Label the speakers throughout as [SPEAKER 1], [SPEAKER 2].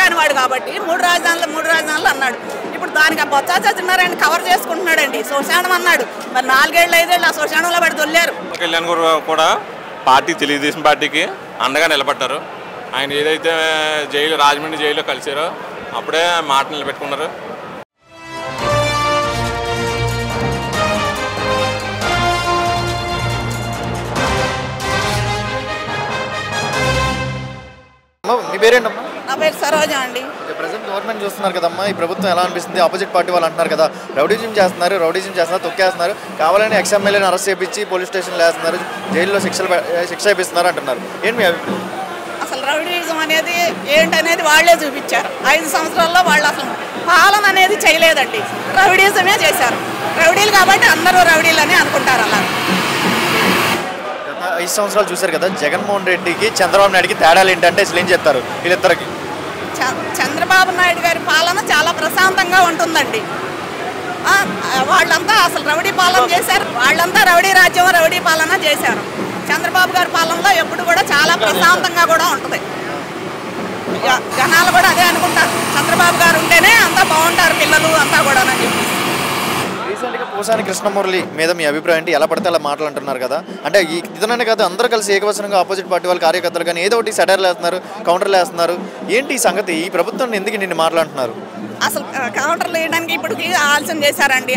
[SPEAKER 1] చేతకాని వాడు కాబట్టి మూడు రాజధానులు అన్నాడు. ఇప్పుడు దానికి ఆ బొత్స సత్యనారాయణ కవర్ చేసుకుంటున్నాడండి. శ్మశానం అన్నాడు, మరి 4 ఏళ్ళు 5 ఏళ్ళు ఆ శ్మశానంలో పడి దొల్లారు.
[SPEAKER 2] కళ్యాణ్ కూడా పార్టీ తెలుగుదేశం పార్టీకి అండగా నిలబడ్డారు. ఆయన ఏదైతే రాజమండ్రి జైల్లో కలిసారో అప్పుడే మాట నిలబెట్టుకున్నారు.
[SPEAKER 3] మీ పేరేంటమ్మా?
[SPEAKER 1] నా పేరు సరోజ అండి.
[SPEAKER 3] ప్రజెంట్ గవర్నమెంట్ చూస్తున్నారు కదమ్మా, ఈ ప్రభుత్వం ఎలా అనిపిస్తుంది? ఆపోజిట్ పార్టీ వాళ్ళు అంటున్నారు కదా, రౌడీజం చేస్తున్నారు, తొక్కేస్తున్నారు, కావాలని ఎక్స్ఎమ్మెల్యేని అరెస్ట్ చేయించి పోలీస్ స్టేషన్లో వేస్తున్నారు, జైల్లో శిక్ష ఇప్పిస్తున్నారు అంటున్నారు. ఏంటి మీ అభిప్రాయం?
[SPEAKER 1] అసలు రౌడీజం అనేది ఏంటనేది వాళ్లే చూపించారు. 5 సంవత్సరాల్లో వాళ్ళు అసలు పాలన అనేది చేయలేదండి, రౌడీజమే చేశారు. రౌడీలు కాబట్టి అందరూ రౌడీలని అనుకుంటారు. అలా
[SPEAKER 3] 5 సంవత్సరాలు చూశారు కదా, జగన్మోహన్ రెడ్డికి చంద్రబాబు నాయుడికి తేడాలు ఏంటంటే అసలు ఏం చెప్తారు వీళ్ళిద్దరికి?
[SPEAKER 1] చంద్రబాబు నాయుడు గారి పాలన చాలా ప్రశాంతంగా ఉంటుందండి. వాళ్ళంతా అసలు రౌడీ పాలన చేశారు, వాళ్ళంతా రౌడీ రాజ్యం రౌడీ పాలన చేశారు. చంద్రబాబు గారి పాలనలో ఎప్పుడు కూడా చాలా ప్రశాంతంగా కూడా ఉంటుంది. జనాలు కూడా అదే అనుకుంటారు, చంద్రబాబు గారు ఉంటేనే అంతా బాగుంటారు పిల్లలు అంతా కూడా అని చెప్పి.
[SPEAKER 3] రీసెంట్గా పోసాని కృష్ణమురళి మీద మీ అభిప్రాయం ఏంటి? ఎలా పడితే అలా మాట్లాడుతున్నారు కదా, అంటే ఇతనే కాదు అందరూ కలిసి ఏకవచనంగా ఆపోజిట్ పార్టీ వాళ్ళ కార్యకర్తలు కానీ ఏదో ఒకటి సెటైర్లు వేస్తున్నారు, కౌంటర్లు వేస్తున్నారు. ఏంటి ఈ సంగతి? ఈ ప్రభుత్వం ఎందుకు నిన్ను మాట్లాడుతున్నారు?
[SPEAKER 1] అసలు కౌంటర్లు వేయడానికి ఇప్పటికి ఆలస్యం చేశారండి.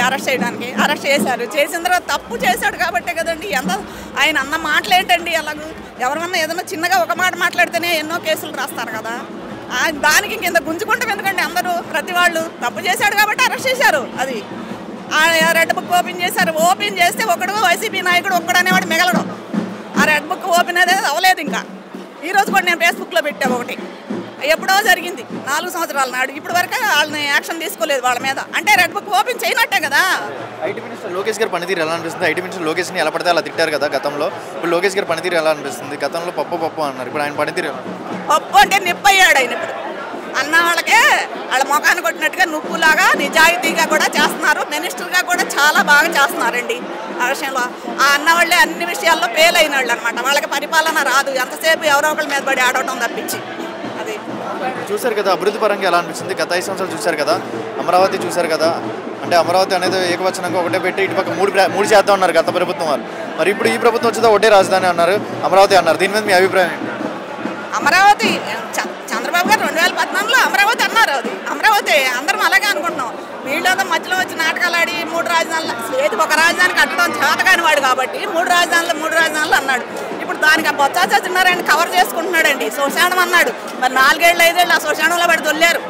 [SPEAKER 1] అరెస్ట్ చేశారు. చేసిన తర్వాత తప్పు చేశాడు కాబట్టే కదండి. ఆయన అన్న మాటలు ఏంటండి? అలాగూ ఎవరన్నా ఏదైనా చిన్నగా ఒక మాట మాట్లాడితేనే ఎన్నో కేసులు రాస్తారు కదా, దానికి కింద గుంజుకుంటాం ఎందుకండి? అందరూ ప్రతి వాళ్ళు తప్పు చేశాడు కాబట్టి అరెస్ట్ చేశారు. అది రెడ్ బుక్ ఓపెన్ చేశారు. ఓపెన్ చేస్తే ఒకడు వైసీపీ నాయకుడు ఒక్కడనేవాడు మిగలడం. ఆ రెడ్ బుక్ ఓపెన్ అనేది అవ్వలేదు. ఇంకా ఈరోజు కూడా నేను ఫేస్బుక్లో పెట్టాను ఒకటి, ఎప్పుడో జరిగింది 4 సంవత్సరాల నాడు. ఇప్పటి వరకు వాళ్ళని యాక్షన్ తీసుకోలేదు వాళ్ళ మీద. అంటే రెడ్ బుక్ ఓపెన్ చేయనట్టే కదా.
[SPEAKER 3] ఐటీ మినిస్టర్ లోకేష్ గారి పనితీరు ఎలా అనిపిస్తుంది? ఐటీ మినిస్టర్ లోకేష్ని ఎలా పడితే అలా తిట్టారు కదా గతంలో, ఇప్పుడు లోకేష్ గారి పనితీరు ఎలా అనిపిస్తుంది? గతంలో పప్పు అన్నారు, ఇప్పుడు ఆయన పనితీరు
[SPEAKER 1] పప్పు అంటే నిప్పయ్యాడు ఆయన. ఇప్పుడు అన్న వాళ్ళకే వాళ్ళ ముఖాన్ని కొట్టినట్టుగా నువ్వులాగా నిజాయితీగా కూడా చేస్తున్నారు. మినిస్టర్గా కూడా చాలా బాగా చేస్తున్నారండి. ఆ విషయంలో ఆ అన్న వాళ్ళే అన్ని విషయాల్లో ఫెయిల్ అయిన వాళ్ళు అనమాట. వాళ్ళకి పరిపాలన రాదు, ఎంతసేపు ఎవరో ఒకరి మీద పడి ఆడటం తప్పించి. అది
[SPEAKER 3] చూశారు కదా, అభివృద్ధి పరంగా ఎలా అనిపిస్తుంది? గత 5 సంవత్సరాలు చూశారు కదా, అమరావతి చూశారు కదా, అంటే అమరావతి అనేది ఏకవచనంగా ఒకటే పెట్టి ఇటుపక్క మూడు చేద్దాం అన్నారు గత ప్రభుత్వం వాళ్ళు. మరి ఇప్పుడు ఈ ప్రభుత్వం వచ్చేదా ఒకటే రాజధాని అన్నారు, అమరావతి అన్నారు. దీని మీద మీ అభిప్రాయం ఏంటి?
[SPEAKER 1] అమరావతి చంద్రబాబు గారు 2014లో అమరావతి అన్నారు. అది అమరావతి అందరం అలాగే అనుకుంటున్నాం. వీళ్ళంతా మధ్యలో వచ్చి నాటకాలు ఆడి 3 రాజధానులు, ఏది ఒక రాజధాని కట్టడం చేతకాని వాడు కాబట్టి 3 రాజధానులు అన్నాడు. ఇప్పుడు దానికి ఆ బొత్స సత్యనారాయణ కవర్ చేసుకుంటున్నాడండి. శ్మశానం అన్నాడు, మరి 4 ఏళ్ళు 5 ఏళ్ళు ఆ శ్మశానంలో పడి దొల్లారు.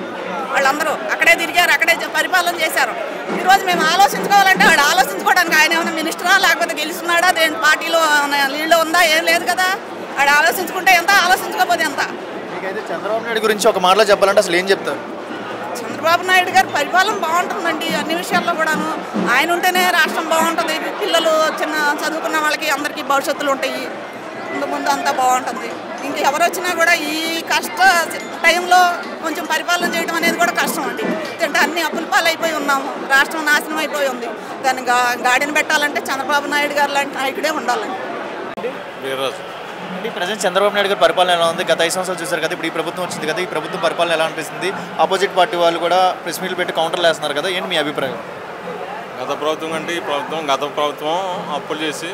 [SPEAKER 1] వాళ్ళందరూ అక్కడే తిరిగారు, అక్కడే పరిపాలన చేశారు. ఈరోజు మేము ఆలోచించుకోవాలంటే వాడు ఆలోచించుకోవడానికి ఆయన ఏమైనా మినిస్టరా లేకపోతే గెలుస్తున్నాడా, దేని పార్టీలో లీడ్లో ఉందా? ఏం లేదు కదా. వాడు ఆలోచించుకుంటే ఎంత, ఆలోచించుకోకపోతే ఎంత.
[SPEAKER 3] మీకైతే చంద్రబాబు నాయుడు గురించి ఒక మాటలో చెప్పాలంటే అసలు ఏం చెప్తారు?
[SPEAKER 1] చంద్రబాబు నాయుడు గారి పరిపాలన బాగుంటుందండి అన్ని విషయాల్లో కూడాను. ఆయన ఉంటేనే రాష్ట్రం బాగుంటుంది. పిల్లలు చిన్న చదువుకున్న వాళ్ళకి అందరికీ భవిష్యత్తులు ఉంటాయి. ముందు అంతా బాగుంటుంది. ఇంక ఎవరు వచ్చినా కూడా ఈ కష్ట టైంలో కొంచెం పరిపాలన చేయడం అనేది కూడా కష్టం అండి. ఎందుకంటే అన్ని అప్పుల పాలైపోయి ఉన్నాము, రాష్ట్రం నాశనం అయిపోయి ఉంది. దాన్ని గాడిని పెట్టాలంటే చంద్రబాబు నాయుడు గారు లాంటి నాయకుడే ఉండాలండి.
[SPEAKER 3] అంటే ప్రజెంట్ చంద్రబాబు నాయుడు గారి పరిపాలన ఎలా ఉంది? గత 5 సంవత్సరాలు చూశారు కదా, ఇప్పుడు ఈ ప్రభుత్వం వచ్చింది కదా, ఈ ప్రభుత్వం పరిపాలన ఎలా అనిపిస్తుంది? ఆపోజిట్ పార్టీ వాళ్ళు కూడా ప్రెస్ మీట్లు పెట్టి కౌంటర్లు వేస్తున్నారు కదా, ఏంటి మీ అభిప్రాయం?
[SPEAKER 2] గత ప్రభుత్వం కంటే ఈ ప్రభుత్వం, గత ప్రభుత్వం అప్పులు చేసి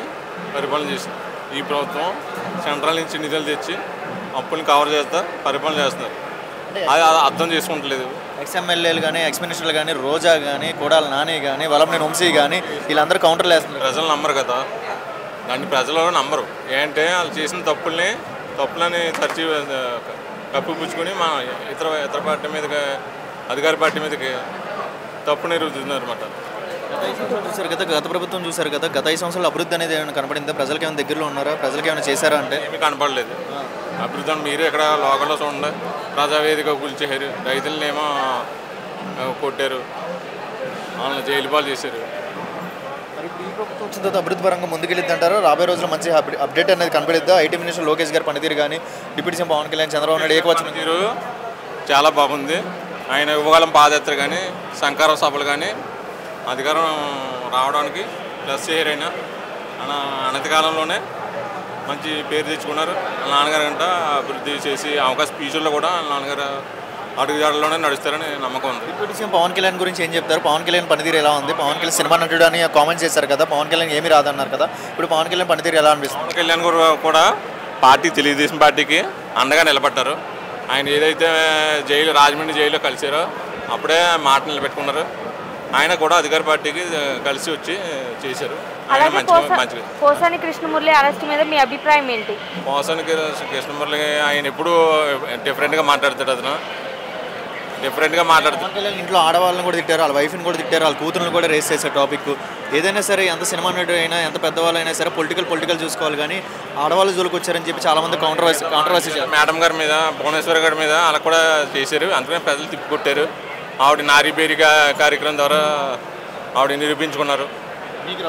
[SPEAKER 2] పరిపాలన చేసి, ఈ ప్రభుత్వం సెంట్రల్ నుంచి నిధులు తెచ్చి అప్పుల్ని కవర్ చేస్తా పరిపాలన చేస్తున్నారు. అది అర్థం చేసుకుంటలేదు.
[SPEAKER 3] ఎక్స్ఎమ్మెల్యేలు కానీ, ఎక్స్ మినిస్టర్లు కానీ, రోజా కానీ, కొడాల నాని కానీ, వలంనేని వంశీ కానీ వీళ్ళందరూ కౌంటర్లు వేస్తున్నారు.
[SPEAKER 2] ప్రజలు నమ్మరు కదా, దాన్ని ప్రజలు నమ్మరు. ఏంటంటే వాళ్ళు చేసిన తప్పులని తరచి కప్పిపుచ్చుకొని మా ఇతర పార్టీ మీదకి, అధికార పార్టీ మీదకి తప్పు నిరూపిస్తున్నారు అనమాట.
[SPEAKER 3] చూసారు కదా, గత ప్రభుత్వం చూసారు కదా, గత 5 సంవత్సరాలు అభివృద్ధి అనేది ఏమైనా కనపడిందా? ప్రజలకి ఏమైనా దగ్గరలో ఉన్నారా? ప్రజలకి ఏమైనా చేశారా? అంటే
[SPEAKER 2] ఏమీ కనపడలేదు అభివృద్ధి. మీరు ఇక్కడ లోకల్లో చూడండి, ప్రజావేదిక కూల్చేశారు, రైతులనేమో కొట్టారు, వాళ్ళని జైలు పాలు చేశారు.
[SPEAKER 3] మరి ఈ ప్రభుత్వం వచ్చిన తర్వాత అభివృద్ధి పరంగా ముందుకెళ్ళిద్ది అంటారు? రాబోయే రోజుల్లో మంచి అప్డేట్ అనేది కనపడిద్దా? ఐటీ మినిస్టర్ లోకేష్ గారి పనితీరు కానీ, డిప్యూటీ సీఎం పవన్ కళ్యాణ్, చంద్రబాబు నాయుడు ఏకవచన
[SPEAKER 2] తీరు చాలా బాగుంది. ఆయన యువకాలం పాదయాత్ర కానీ, శంకర సభలు కానీ అధికారం రావడానికి ప్లస్ చేయరైనా అనతి కాలంలోనే మంచి పేరు తెచ్చుకున్నారు. వాళ్ళ నాన్నగారు గంట అభివృద్ధి చేసి అవకాశ స్పీచుల్లో కూడా వాళ్ళ నాన్నగారు అడుగుజాడలోనే నడుస్తారని నమ్మకం ఉంది.
[SPEAKER 3] డిప్యూటీ సీఎం పవన్ కళ్యాణ్ గురించి ఏం చెప్తారు? పవన్ కళ్యాణ్ పనితీరు ఎలా ఉంది? పవన్ కళ్యాణ్ సినిమా నటుడు అని కామెంట్ చేశారు కదా, పవన్ కళ్యాణ్ ఏమీ రాదన్నారు కదా, ఇప్పుడు పవన్ కళ్యాణ్ పనితీరు ఎలా అనిపిస్తుంది?
[SPEAKER 2] పవన్ కళ్యాణ్ కూడా పార్టీ తెలుగుదేశం పార్టీకి అండగా నిలబడ్డారు. ఆయన ఏదైతే రాజమండ్రి జైల్లో కలిసారో అప్పుడే మాట నిలబెట్టుకున్నారు. ఆయన కూడా అధికార పార్టీకి కలిసి వచ్చి చేశారు.
[SPEAKER 4] పోసాని కృష్ణమురళి అరెస్ట్ మీద మీ అభిప్రాయం ఏంటి?
[SPEAKER 2] పోసాని కృష్ణమురళి ఆయన ఎప్పుడు డిఫరెంట్గా మాట్లాడతాడు. అతను డిఫరెంట్గా మాట్లాడతాడు.
[SPEAKER 3] పవన్ కళ్యాణ్ ఇంట్లో ఆడవాళ్ళని కూడా తిట్టారు, వాళ్ళ వైఫ్ని కూడా తిట్టారు, వాళ్ళ కూతురుని కూడా రేస్ చేసే టాపిక్. ఏదైనా సరే ఎంత సినిమా నటుడు అయినా ఎంత పెద్దవాళ్ళు అయినా సరే పొలిటికల్ చూసుకోవాలి, కానీ ఆడవాళ్ళు జోలికి వచ్చారని చెప్పి చాలా మంది కాంట్రవర్సీ
[SPEAKER 2] మేడం గారి మీద, భువనేశ్వర్ గారి మీద అలా కూడా చేశారు. అందుకని ప్రజలు తిప్పికొట్టారు. ఆవిడ నారీబేరి కార్యక్రమం ద్వారా ఆవిడ నిరూపించుకున్నారు.
[SPEAKER 3] మీకు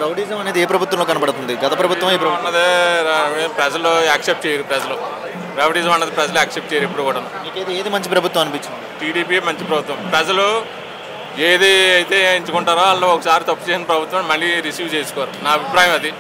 [SPEAKER 3] రౌడిజం అనేది ఏ ప్రభుత్వంలో కనబడుతుంది? గత ప్రభుత్వం ఈ ప్రభుత్వం
[SPEAKER 2] అన్నదే ప్రజలు యాక్సెప్ట్ చేయరు. ప్రజలు రౌడిజం అన్నది ప్రజలు యాక్సెప్ట్ చేయరు. ఇప్పుడు కూడా
[SPEAKER 3] మీకు ఏది మంచి ప్రభుత్వం అనిపించింది?
[SPEAKER 2] టీడీపీ మంచి ప్రభుత్వం. ప్రజలు ఏది అయితే ఎంచుకుంటారో వాళ్ళు ఒకసారి తప్పు చేసిన ప్రభుత్వం మళ్ళీ రిసీవ్ చేసుకోరు. నా అభిప్రాయం అది.